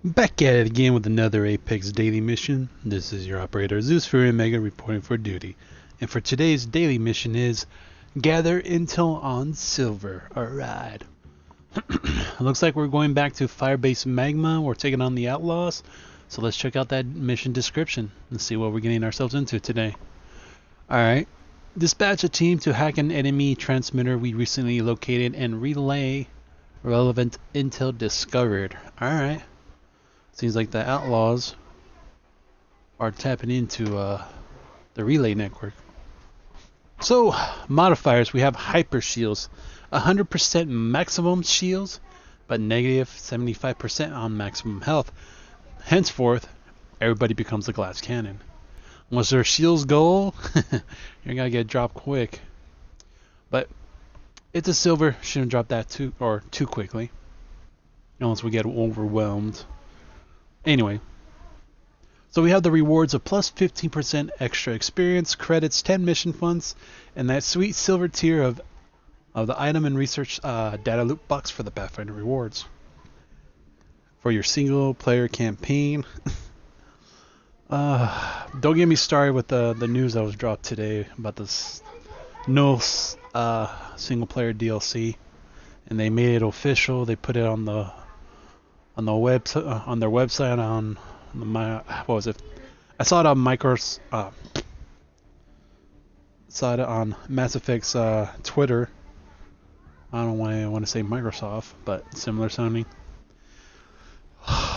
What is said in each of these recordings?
Back at it again with another Apex daily mission. This is your operator Zeus Fury Omega reporting for duty. And for today's daily mission is gather intel on silver. Alright. Looks like we're going back to Firebase Magma. We're taking on the Outlaws. So let's check out that mission description and see what we're getting ourselves into today. Alright. Dispatch a team to hack an enemy transmitter we recently located and relay relevant intel discovered. Alright. Seems like the Outlaws are tapping into the relay network. So, modifiers, we have hyper shields. 100% maximum shields, but negative 75% on maximum health. Henceforth, everybody becomes a glass cannon. Once their shields go, you're gonna get dropped quick. But it's a silver, shouldn't drop that too quickly. Unless we get overwhelmed. Anyway, so we have the rewards of plus 15% extra experience, credits, 10 mission funds, and that sweet silver tier of the item and research data loot box for the Pathfinder rewards. For your single player campaign. Don't get me started with the news that was dropped today about this no single player DLC, and they made it official. They put it on the web on their website on what was it? I saw it on saw it on Mass Effect's Twitter. I don't know why I want to say Microsoft, but similar sounding.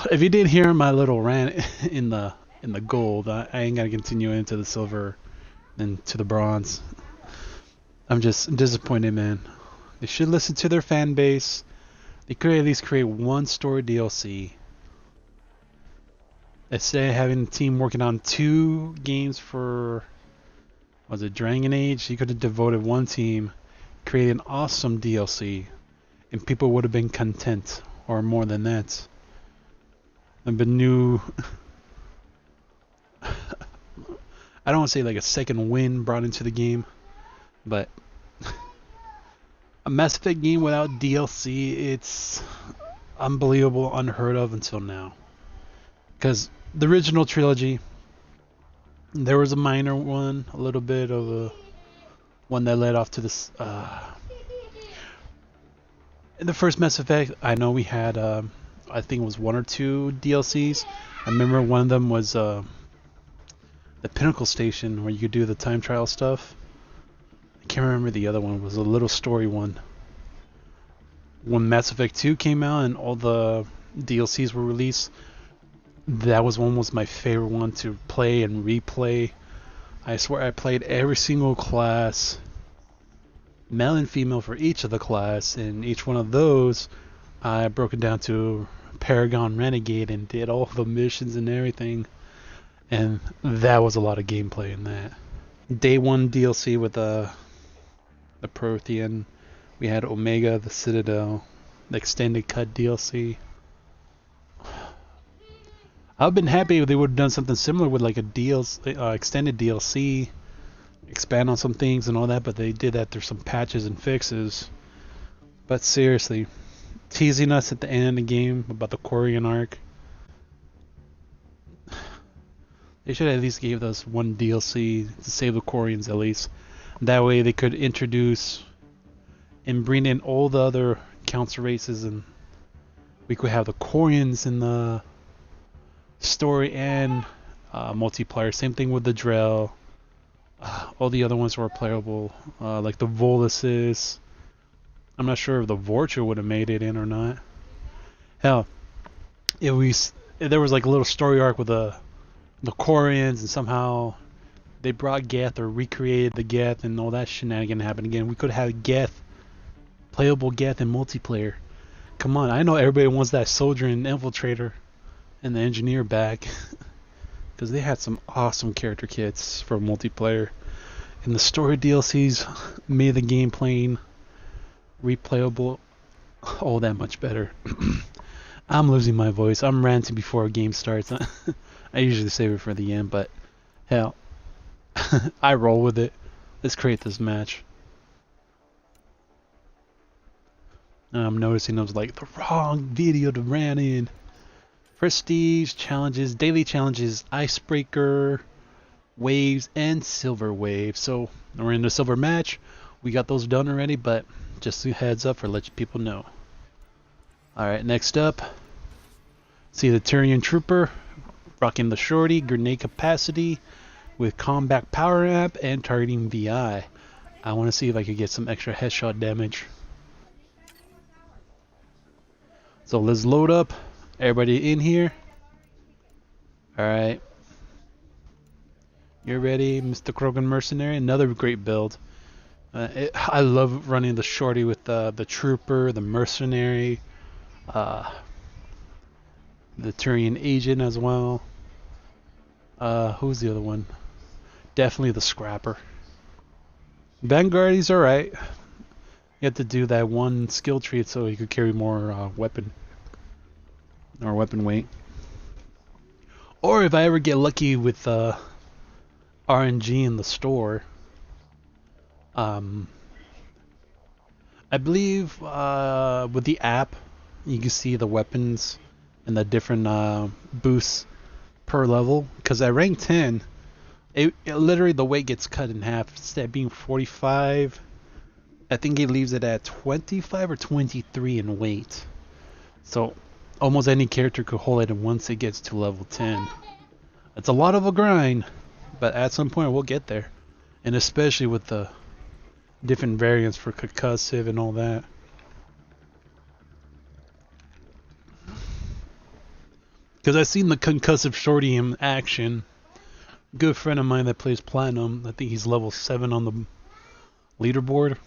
If you didn't hear my little rant in the gold, I ain't gonna continue into the silver and to the bronze. I'm just disappointed, man. They should listen to their fan base. They could at least create one story DLC. Instead of having a team working on 2 games for, was it Dragon Age? You could have devoted one team, created an awesome DLC, and people would have been content, or more than that. And been new. I don't want to say like a second wind brought into the game, but a Mass Effect game without DLC, it's unbelievable, unheard of until now. Because the original trilogy, there was a minor one, a little bit of a one that led off to this. In the first Mass Effect, I know we had, I think it was 1 or 2 DLCs. I remember one of them was the Pinnacle Station, where you could do the time trial stuff. I can't remember the other one. It was a little story one. When Mass Effect 2 came out and all the DLCs were released, that was almost my favorite one to play and replay. I swear I played every single class, male and female for each of the class, and each one of those I broke it down to Paragon Renegade and did all the missions and everything, and that was a lot of gameplay in that. Day 1 DLC with the Prothean, we had Omega, the Citadel, the extended cut DLC. I've been happy if they would have done something similar with like a DLC, extended DLC, expand on some things and all that, but they did that through some patches and fixes. But seriously, teasing us at the end of the game about the Quarian arc. They should have at least gave us one DLC to save the Quarians at least. That way they could introduce and bring in all the other council races, and we could have the Quarians in the story and multiplayer. Same thing with the Drell. All the other ones were playable, like the Voluses. I'm not sure if the Vorcha would have made it in or not. Hell, if there was like a little story arc with the Quarians, and somehow they brought Geth or recreated the Geth and all that shenanigan happened again, we could have Geth, playable Geth in multiplayer. Come on, I know everybody wants that soldier and infiltrator and the engineer back, because they had some awesome character kits for multiplayer, and the story DLCs made the game playing replayable all that much better. I'm losing my voice. I'm ranting before a game starts. I usually save it for the end, but hell, I roll with it. Let's create this match. I'm noticing I was like the wrong video to ran in. Prestige, challenges, daily challenges, icebreaker, waves, and silver wave. So we're in the silver match. We got those done already, but just a heads up for let you people know. Alright, next up. See the Tyrian Trooper rocking the shorty, grenade capacity with combat power amp and targeting VI. I want to see if I could get some extra headshot damage. So let's load up. Everybody in here. Alright. You're ready, Mr. Krogan Mercenary. Another great build. I love running the shorty with the Trooper, the Mercenary, the Tyrian Agent as well. Who's the other one? Definitely the Scrapper. Vanguard, he's alright. You have to do that one skill tree so he could carry more weapon weight. Or if I ever get lucky with RNG in the store, I believe with the app you can see the weapons and the different boosts per level. Because at rank 10, it literally the weight gets cut in half. Instead of being 45, I think it leaves it at 25 or 23 in weight. So almost any character could hold it once it gets to level 10. It's a lot of a grind, but at some point we'll get there. And especially with the different variants for concussive and all that. Because I've seen the concussive shorty in action. Good friend of mine that plays Platinum, I think he's level 7 on the leaderboard.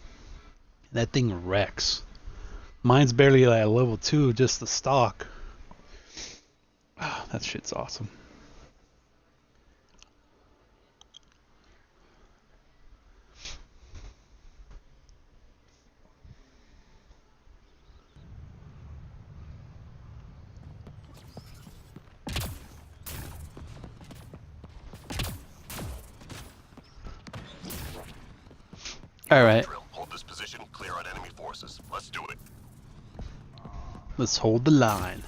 That thing wrecks. Mine's barely at level 2, just the stock. Oh, that shit's awesome. Alright. Hold this position, clear out enemy forces. Let's do it. Let's hold the line.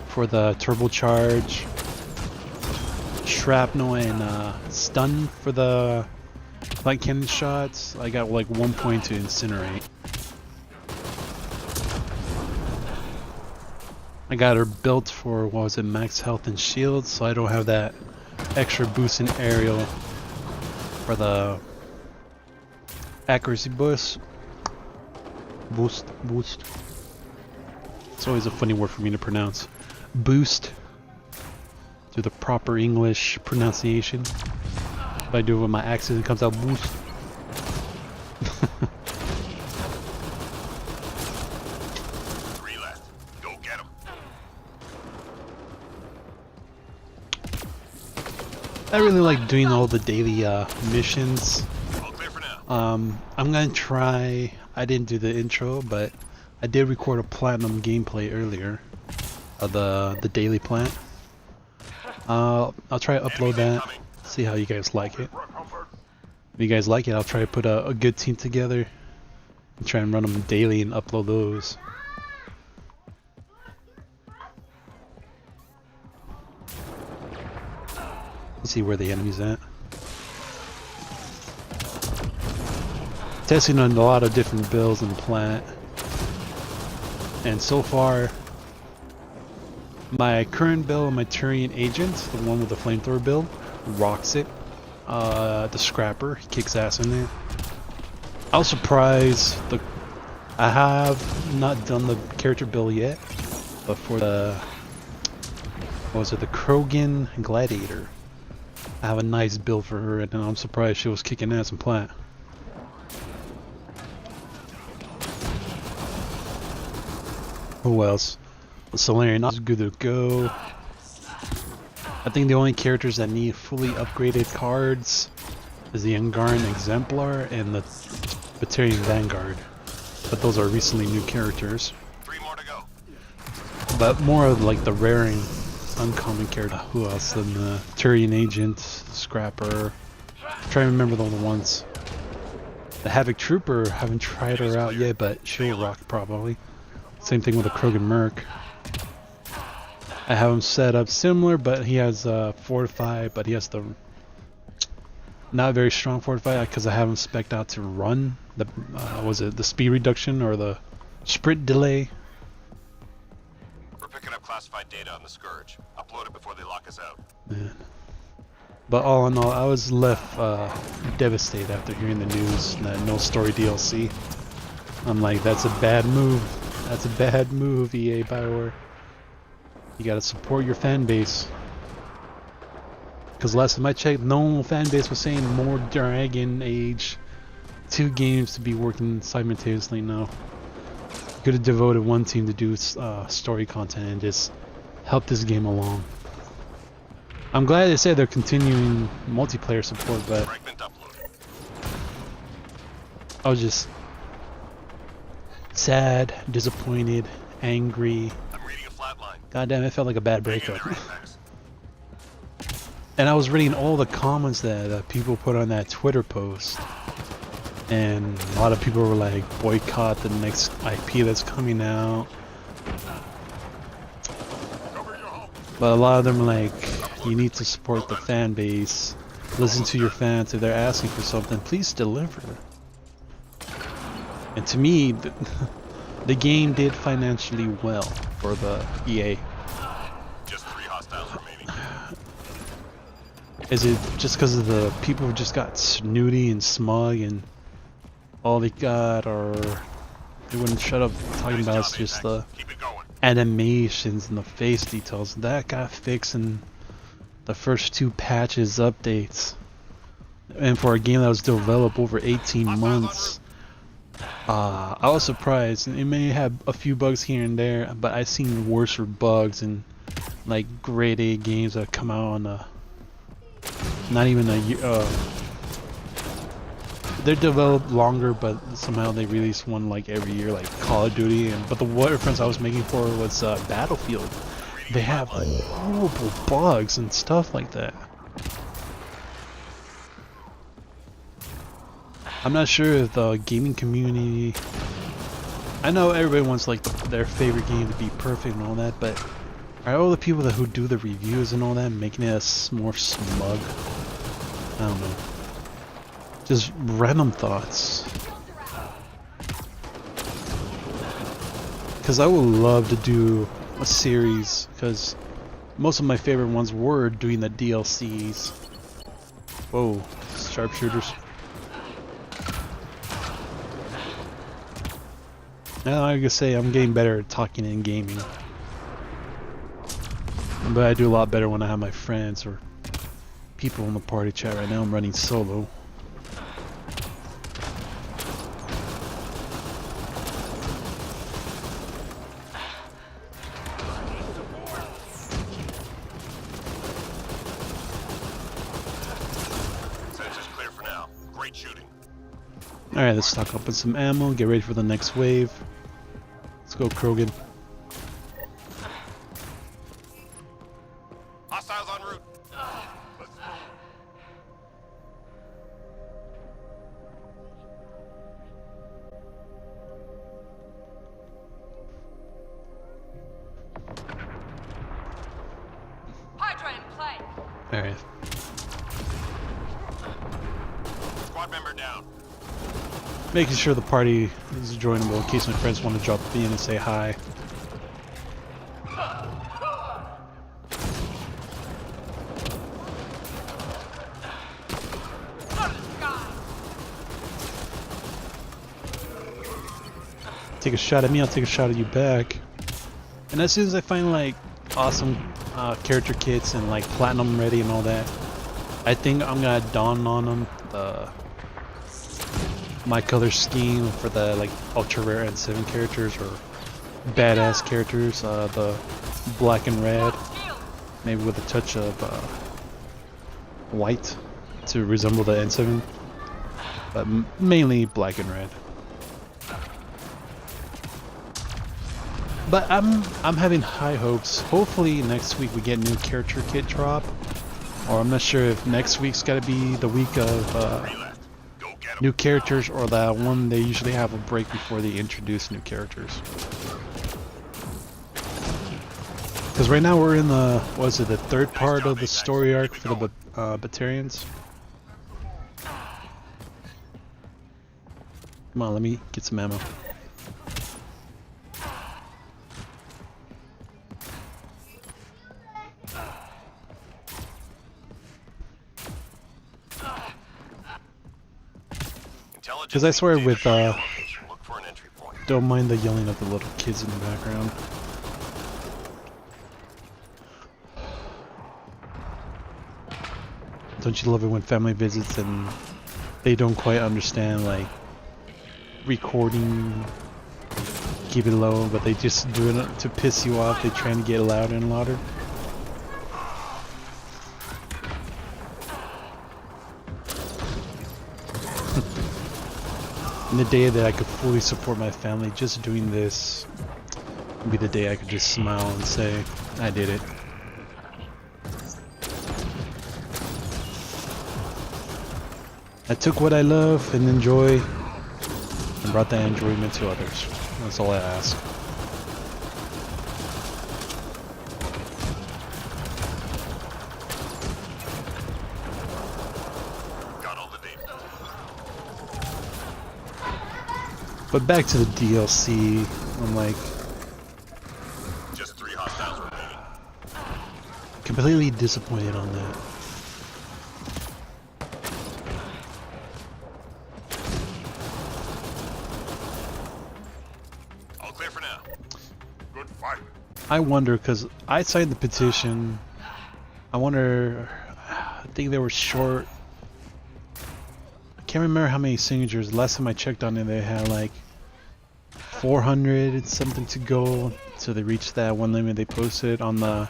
For the turbocharge, shrapnel, and stun for the light cannon shots, I got like 1 point to incinerate. I got her built for, what was it, max health and shield, so I don't have that extra boost in aerial for the accuracy boost. Boost. It's always a funny word for me to pronounce. Boost. Do the proper English pronunciation. If I do it with my accent, it comes out boost. I really like doing all the daily missions. I'm gonna try. I didn't do the intro, but I did record a platinum gameplay earlier of the daily plant. I'll try to upload that. See how you guys like it. If you guys like it, I'll try to put a good team together and try and run them daily and upload those. Let's see where the enemy's at. Testing on a lot of different builds and plant. And so far, my current build, my Tyrian Agent, the one with the flamethrower build, rocks it. The Scrapper, he kicks ass in there. I was surprised. I have not done the character build yet, but for the, what was it, the Krogan Gladiator, I have a nice build for her, and I'm surprised she was kicking ass in plant. Who else? The Solarian is good to go. I think the only characters that need fully upgraded cards is the Ungarn Exemplar and the Batarian Vanguard. But those are recently new characters. 3 more to go. But more of like the raring uncommon character. Who else? Than the Turian Agent, Scrapper. I'm trying to remember all the ones. The Havoc Trooper, haven't tried her out yet, but she'll rock probably. Same thing with the Krogan Merc. I have him set up similar, but he has fortified, but he has the not very strong fortified because I have him spec'd out to run. The was it the speed reduction or the sprint delay? We're picking up classified data on the Scourge. Upload it before they lock us out. Man. But all in all, I was left devastated after hearing the news that no story DLC. I'm like, that's a bad move. That's a bad move, EA BioWare. You gotta support your fan base. Because last time I checked, no fan base was saying more Dragon Age 2 games to be working simultaneously now. Could have devoted one team to do story content and just help this game along. I'm glad they said they're continuing multiplayer support, but I was just sad, disappointed, angry. Goddamn, it felt like a bad breakup. And I was reading all the comments that people put on that Twitter post, and a lot of people were like, boycott the next IP that's coming out. But a lot of them are like, you need to support the fan base, listen to your fans. If they're asking for something, please deliver. And to me, the game did financially well for the EA. Just 3 hostiles remaining. Is it just because of the people who just got snooty and smug and all they got, or they wouldn't shut up talking about it's just the animations and the face details that got fixed in the first 2 patches updates, and for a game that was developed over 18 months. I was surprised. It may have a few bugs here and there, but I've seen worse bugs in like grade A games that come out on not even a year. They're developed longer, but somehow they release one like every year, like Call of Duty. But the reference I was making for was Battlefield. They have like horrible bugs and stuff like that. I'm not sure if the gaming community, I know everybody wants like their favorite game to be perfect and all that, but are all the people who do the reviews and all that making it more smug? I don't know. Just random thoughts. Because I would love to do a series, because most of my favorite ones were doing the DLCs. Whoa, sharpshooters. Now I can say I'm getting better at talking and gaming. But I do a lot better when I have my friends or people in the party chat. Right now I'm running solo. Alright, let's stock up on some ammo, get ready for the next wave. Let's go, Krogan. Hostiles en route. Hydra in play. Alright. Squad member down. Making sure the party is joinable in case my friends want to drop in and say hi. Take a shot at me, I'll take a shot at you back. And as soon as I find like awesome character kits and like platinum ready and all that, I think I'm gonna don on them my color scheme for the like ultra rare N7 characters or badass characters, the black and red, maybe with a touch of white to resemble the N7, but mainly black and red. But I'm having high hopes. Hopefully next week we get new character kit drop. Or I'm not sure if next week's gotta be the week of new characters, or that one they usually have a break before they introduce new characters. Because right now we're in the, what is it, the third part of the story arc for the Batarians. Come on, let me get some ammo. Because I swear with, don't mind the yelling of the little kids in the background. Don't you love it when family visits and they don't quite understand, like, recording, keep it low, but they just do it to piss you off. They trying to get louder and louder. And the day that I could fully support my family just doing this would be the day I could just smile and say, I did it. I took what I love and enjoy and brought that enjoyment to others. That's all I ask. Got all the data. But back to the DLC, I'm like, Just 3 hostiles remaining. completely disappointed on that. All clear for now. Good fight. I wonder, because I signed the petition. I wonder, I think they were short. I can't remember how many signatures. Last time I checked on it, they had like 400 and something to go. So they reached that one limit they posted on the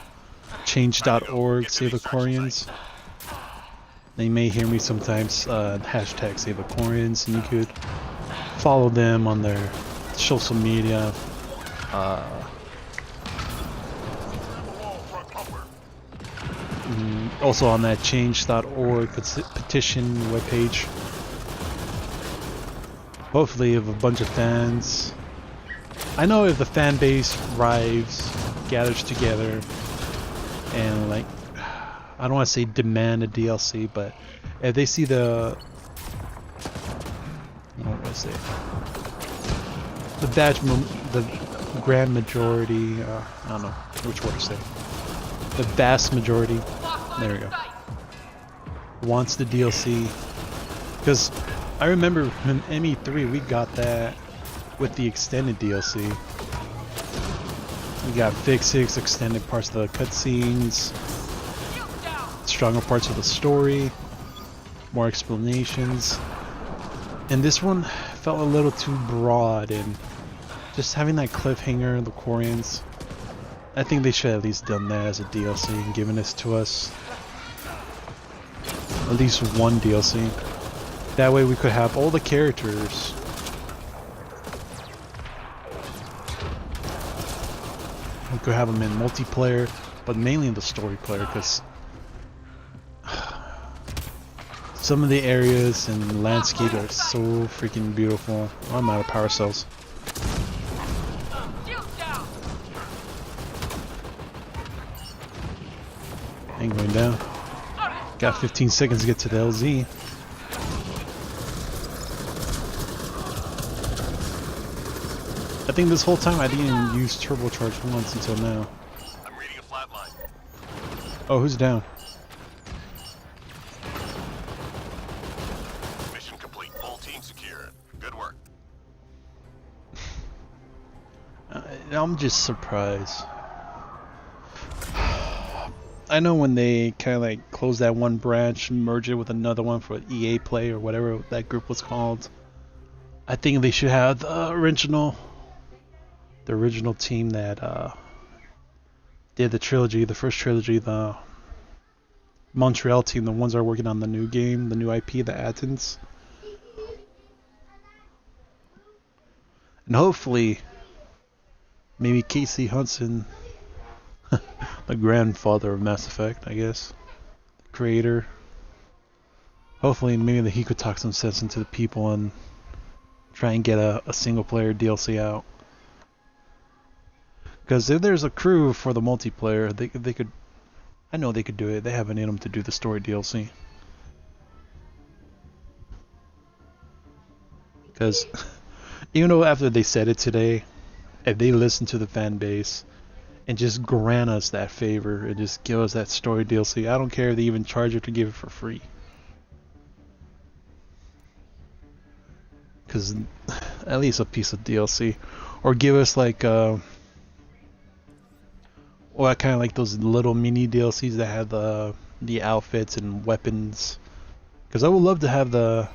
change.org Save Aquarians. They may hear me sometimes, hashtag Save Aquarians, and you could follow them on their social media. Also on that change.org petition webpage. Hopefully if a bunch of fans, I know if the fan base rives, gathers together, and like, I don't want to say demand a DLC, but if they see the, what do I say, the grand majority, I don't know which word to say, the vast majority, there we go, wants the DLC, because I remember in ME3 we got that with the extended DLC. We got fixes, extended parts of the cutscenes, stronger parts of the story, more explanations, and this one felt a little too broad, and just having that cliffhanger, the Quarians, I think they should have at least done that as a DLC and given this to us. At least one DLC. That way we could have all the characters. We could have them in multiplayer, but mainly in the story player, because some of the areas and landscape are so freaking beautiful. Oh, I'm out of power cells. Ain't going down. Got 15 seconds to get to the LZ. I think this whole time I didn't even use turbocharge once until now. I'm reading a flat line. Oh, who's down? Mission complete. Full team secured. Good work. I'm just surprised. I know when they kind of like close that one branch, merge it with another one for EA Play or whatever that group was called. I think they should have the original team that did the trilogy, the first trilogy, the Montreal team, the ones that are working on the new game, the new IP, the Athens. And hopefully Maybe Casey Hudson, the grandfather of Mass Effect, I guess, the creator. Hopefully, maybe that he could talk some sense into the people and try and get a single player DLC out. Because if there's a crew for the multiplayer, they could. I know they could do it. They have it in them to do the story DLC. Because even though after they said it today, if they listen to the fan base and just grant us that favor and just give us that story DLC, I don't care if they even charge it to give it for free. Because at least a piece of DLC, or give us like well, I kind of like those little mini DLCs that have the outfits and weapons. Because I would love to have the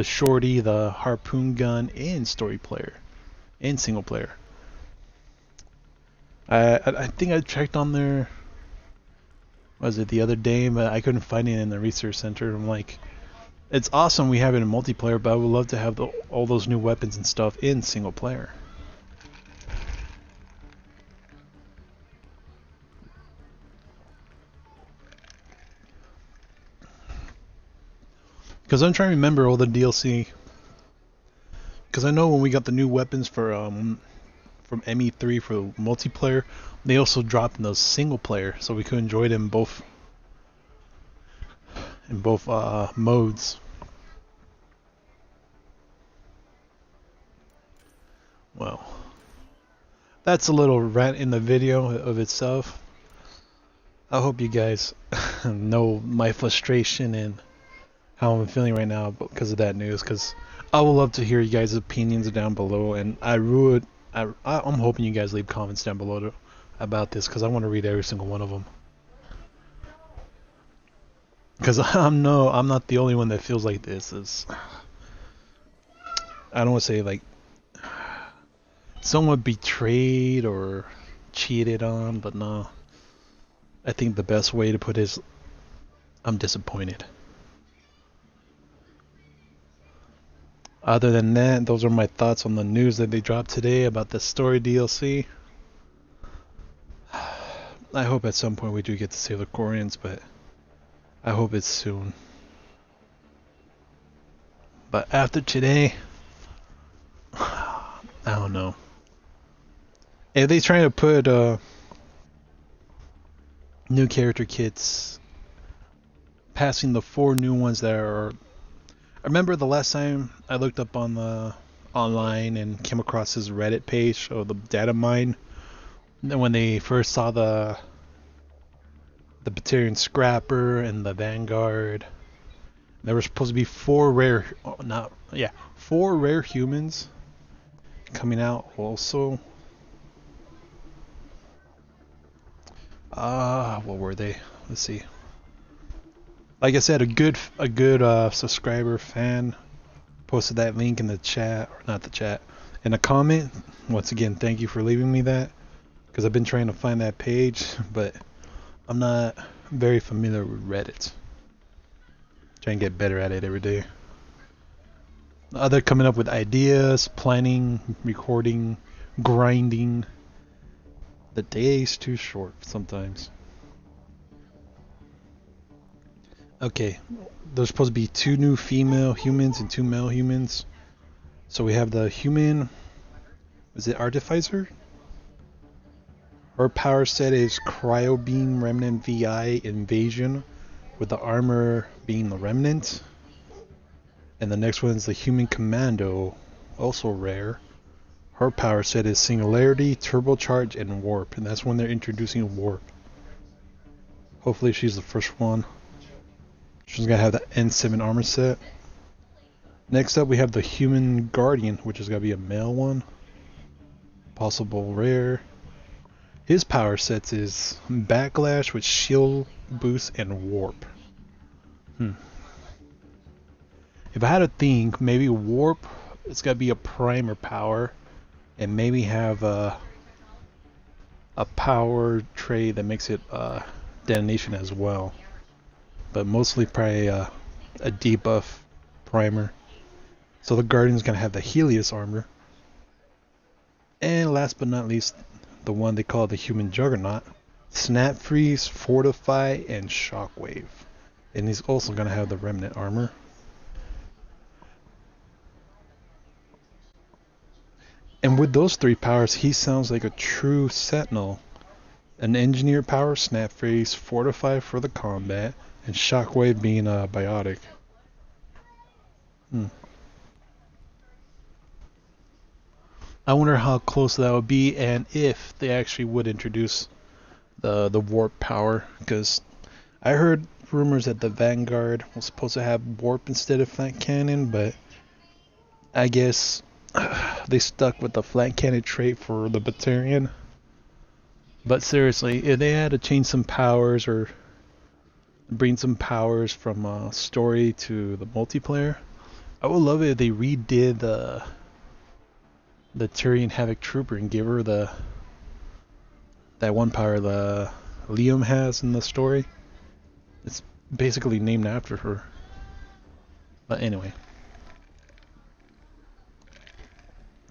shorty, the harpoon gun in story player, in single player. I think I checked on there. Was it the other day? But I couldn't find it in the research center. I'm like, it's awesome we have it in multiplayer, but I would love to have all those new weapons and stuff in single player. Because I'm trying to remember all the DLC. Because I know when we got the new weapons for from ME3 for multiplayer, they also dropped in the single player, so we could enjoy them both in both modes. Well, that's a little rant in the video of itself. I hope you guys know my frustration and how I'm feeling right now because of that news. Because I would love to hear you guys' opinions down below, and I'm hoping you guys leave comments down below about this, because I want to read every single one of them. Because I'm not the only one that feels like this. I don't want to say like someone betrayed or cheated on, but no. I think the best way to put it is I'm disappointed. Other than that, those are my thoughts on the news that they dropped today about the story DLC. I hope at some point we do get to save the Koreans, but I hope it's soon. But after today, I don't know. If they try to put new character kits, passing the 4 new ones that are. I remember the last time I looked up on the online and came across his Reddit page of the data mine. And when they first saw the Petition Scrapper and the Vanguard, there were supposed to be 4 rare humans coming out also. What were they? Let's see. Like I said, a good subscriber fan posted that link in the chat, or not the chat, in a comment. Once again, thank you for leaving me that, because I've been trying to find that page, but I'm not very familiar with Reddit. Trying to get better at it every day. They're coming up with ideas, planning, recording, grinding. The day's too short sometimes. Okay, there's supposed to be 2 new female humans and 2 male humans. So we have the human, is it Artificer? Her power set is Cryo Beam Remnant VI Invasion, with the armor being the Remnant. And the next one is the Human Commando, also rare. Her power set is Singularity, Turbocharge, and Warp, and that's when they're introducing Warp. Hopefully she's the first one. She's gonna have the N7 armor set. Next up we have the Human Guardian, which is gonna be a male one. Possible rare. His power sets is Backlash with Shield Boost and Warp. If I had to think, maybe Warp, it's gotta be a primer power, and maybe have a power trait that makes it detonation as well. But mostly probably a debuff primer. So the Guardian's gonna have the Helios armor. And last but not least, the one they call the human juggernaut. Snap Freeze, Fortify, and Shockwave. And he's also going to have the remnant armor. And with those 3 powers, he sounds like a true sentinel. An engineer power, Snap Freeze, Fortify for the combat, and Shockwave being a biotic. I wonder how close that would be, and if they actually would introduce the warp power, because I heard rumors that the Vanguard was supposed to have warp instead of flank cannon, but I guess they stuck with the flank cannon trait for the Batarian. But seriously, if they had to change some powers or bring some powers from story to the multiplayer, I would love it if they redid the Tyrian Havoc Trooper and give her that one power the Liam has in the story. It's basically named after her. But anyway,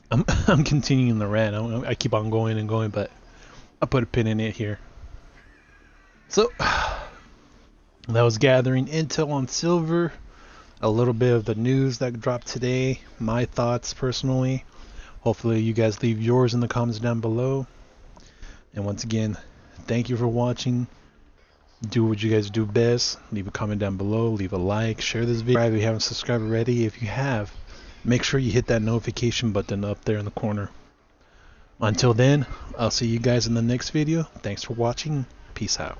I'm continuing the rant. I keep on going and going, but I'll put a pin in it here. So that was gathering intel on Silver, a little bit of the news that dropped today, my thoughts personally. Hopefully you guys leave yours in the comments down below. And once again, thank you for watching. Do what you guys do best. Leave a comment down below, leave a like, share this video if you haven't subscribed already. If you have, make sure you hit that notification button up there in the corner. Until then, I'll see you guys in the next video. Thanks for watching. Peace out.